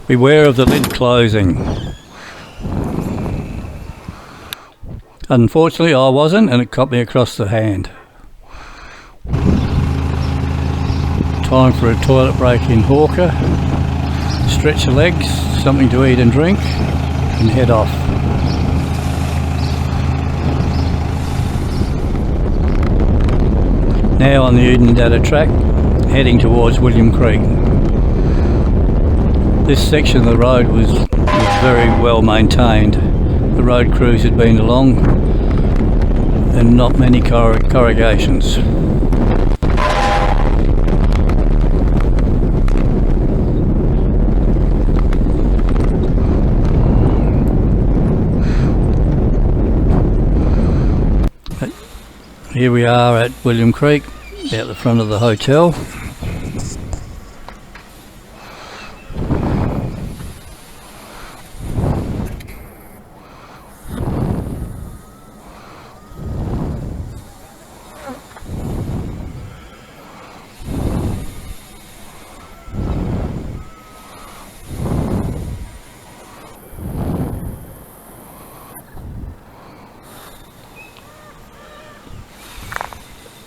Beware of the lid closing. Unfortunately I wasn't, and it caught me across the hand. Time for a toilet break in Hawker. Stretch the legs, something to eat and drink, and head off. Now on the Oodnadatta track, heading towards William Creek. This section of the road was very well maintained. The road crews had been along and not many corrugations. Here we are at William Creek, out the front of the hotel.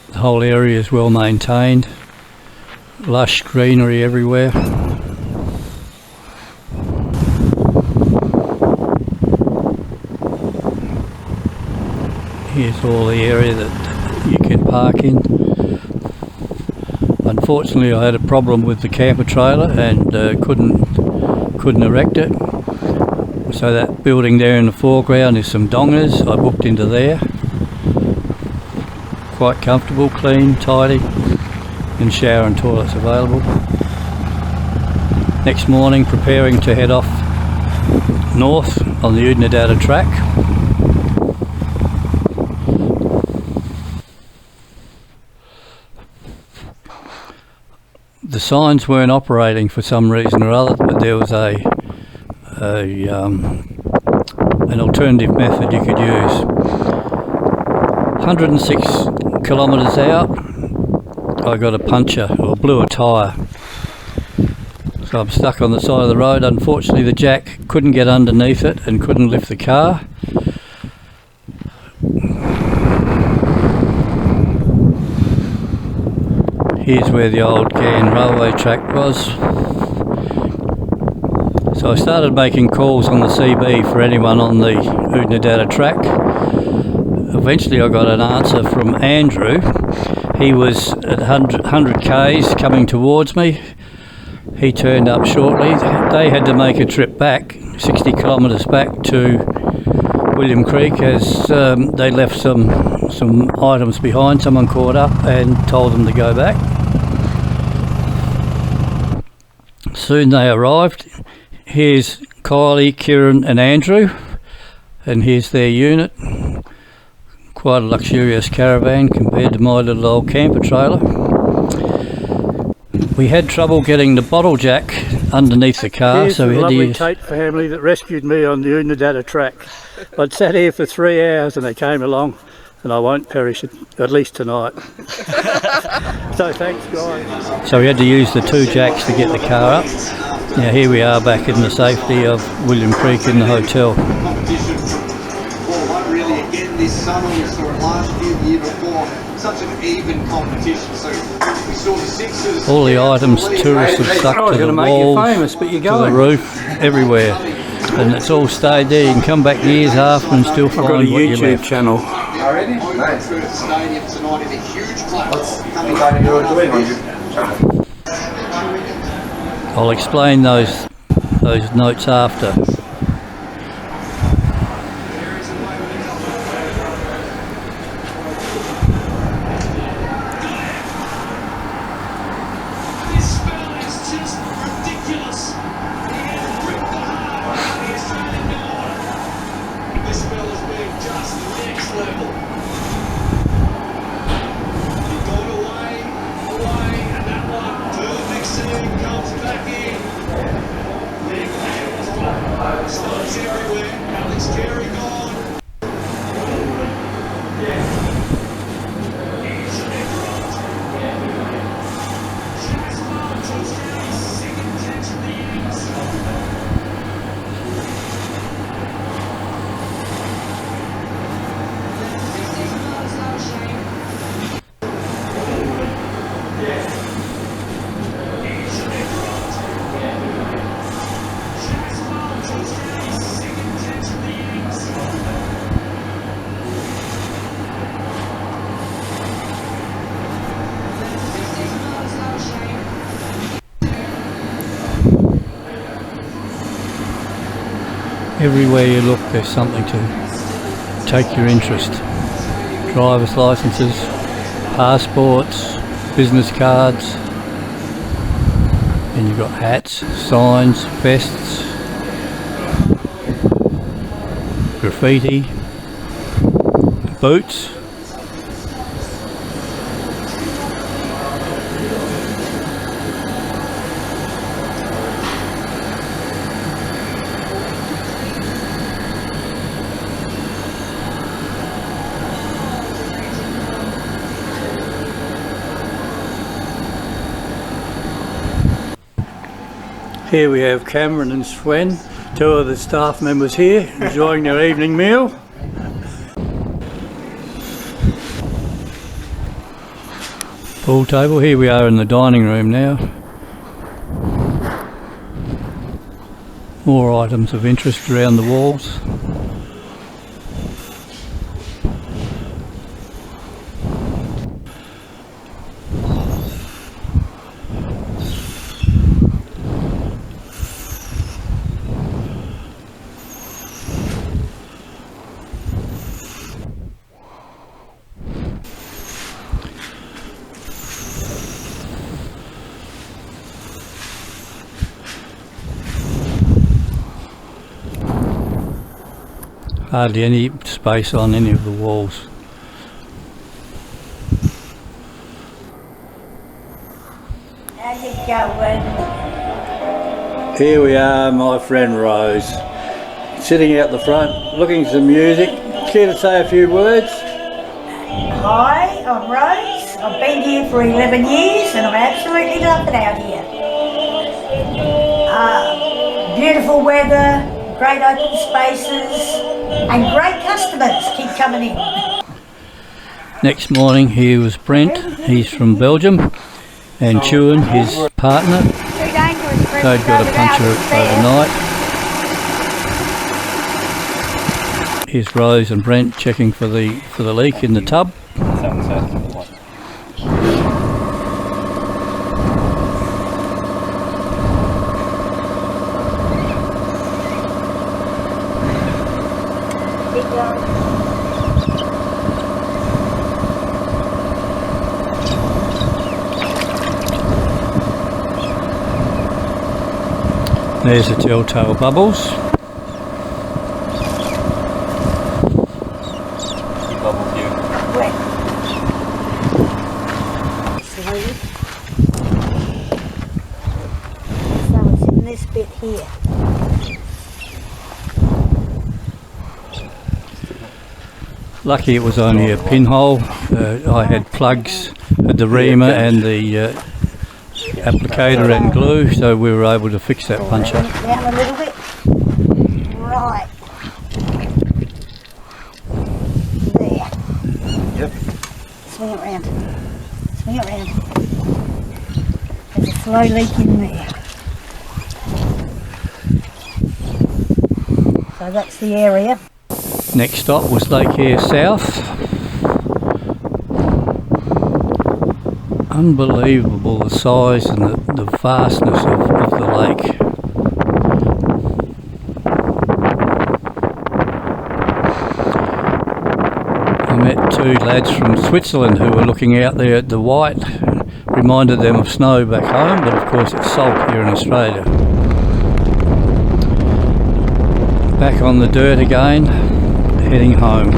The whole area is well maintained, lush greenery everywhere. Here's all the area that you can park in. Unfortunately I had a problem with the camper trailer and couldn't erect it. So that building there in the foreground is some dongas. I booked into there. Quite comfortable, clean, tidy, and shower and toilets available. Next morning preparing to head off north on the Oodnadatta track. The signs weren't operating for some reason or other, but there was an alternative method you could use. 106 kilometres out, I got a puncture, or blew a tyre. So I'm stuck on the side of the road. Unfortunately the jack couldn't get underneath it and couldn't lift the car. Here's where the old Ghan railway track was. So I started making calls on the CB for anyone on the Oodnadatta track. Eventually I got an answer from Andrew. He was at 100 k's coming towards me. He turned up shortly. They had to make a trip back, 60 kilometres back to William Creek, as they left some items behind. Someone caught up and told them to go back. Soon they arrived. Here's Kylie, Kieran and Andrew, and here's their unit. Quite a luxurious caravan compared to my little old camper trailer. We had trouble getting the bottle jack underneath the car. Here's so we the had to lovely use Tait family that rescued me on the Oodnadatta track. I'd sat here for 3 hours and they came along, and I won't perish it, at least tonight. So thanks guys. So we had to use the 2 jacks to get the car up. Now here we are back in the safety of William Creek in the hotel. This summer, we saw it last year, the year before, such an even competition. So we saw the sixes. All the items tourists have stuck to the walls, to the roof, everywhere. And it's all stayed there. You can come back years after and still find what you left. I've got a YouTube channel. Already? Through the stadium tonight in a huge platform. I'll explain those notes after. Everywhere you look there's something to take your interest. Driver's licenses, passports, business cards, and you've got hats, signs, vests, graffiti, boots. Here we have Cameron and Swen, two of the staff members here, enjoying their evening meal. Pool table, here we are in the dining room now. More items of interest around the walls. Hardly any space on any of the walls. How's it going? Here we are, my friend Rose, sitting out the front, looking at some music. Care to say a few words? Hi, I'm Rose. I've been here for 11 years and I'm absolutely loving it out here. Beautiful weather, great open spaces, and great customers keep coming in. Next morning here was Brent, he's from Belgium, and Chewin, his partner. Too dangerous for us They'd to got a go puncture without overnight. Here's Rose and Brent checking for the leak in the tub. There's the telltale bubbles. Wet. Slowly. So it's in this bit here. Lucky it was only a pinhole. I had plugs, the reamer and the applicator and glue, so we were able to fix that puncture. Down a little bit. Right. There. Yep. Swing it round. Swing it round. There's a slow leak in there. So that's the area. Next stop was Lake Eyre South. Unbelievable the size and the vastness of the lake. I met two lads from Switzerland who were looking out there at the white. Reminded them of snow back home, but of course it's salt here in Australia. Back on the dirt again, heading home.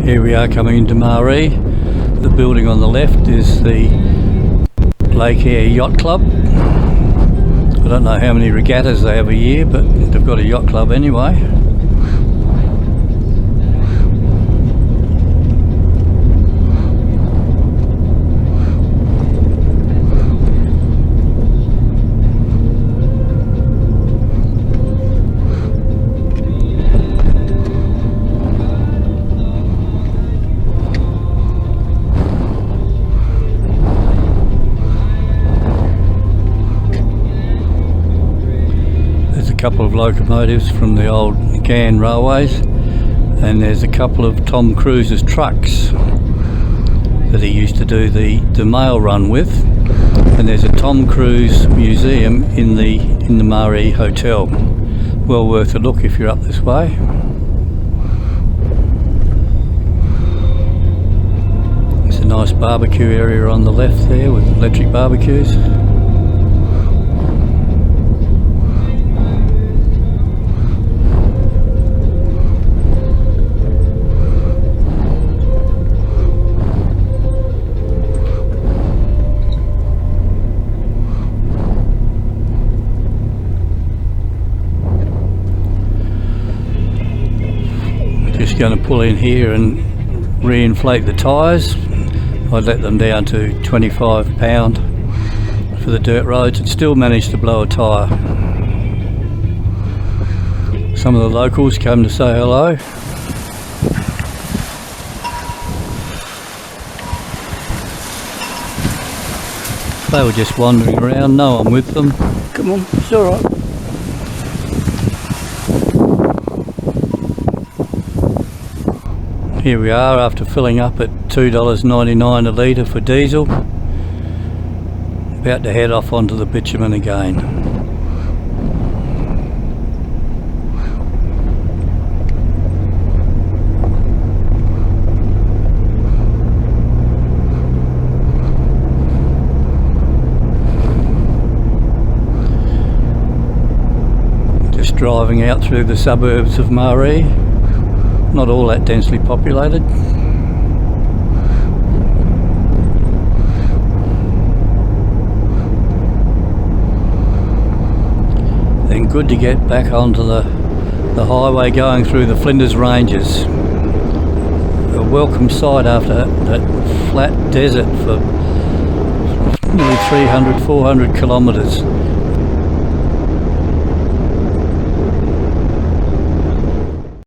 Here we are coming into Maree. The building on the left is the Lake Eyre Yacht Club. I don't know how many regattas they have a year, but they've got a yacht club anyway. couple of locomotives from the old Gan railways, and there's a couple of Tom Cruise's trucks that he used to do the mail run with, and there's a Tom Cruise museum in the Maree Hotel. Well worth a look if you're up this way. There's a nice barbecue area on the left there with electric barbecues. Just going to pull in here and reinflate the tyres. I'd let them down to £25 for the dirt roads and still managed to blow a tyre. Some of the locals come to say hello. They were just wandering around, no one with them. Come on, it's alright. Here we are after filling up at $2.99 a litre for diesel. About to head off onto the bitumen again. Just driving out through the suburbs of Maree. Not all that densely populated. Then good to get back onto the highway going through the Flinders Ranges. A welcome sight after that flat desert for nearly 300-400 kilometres.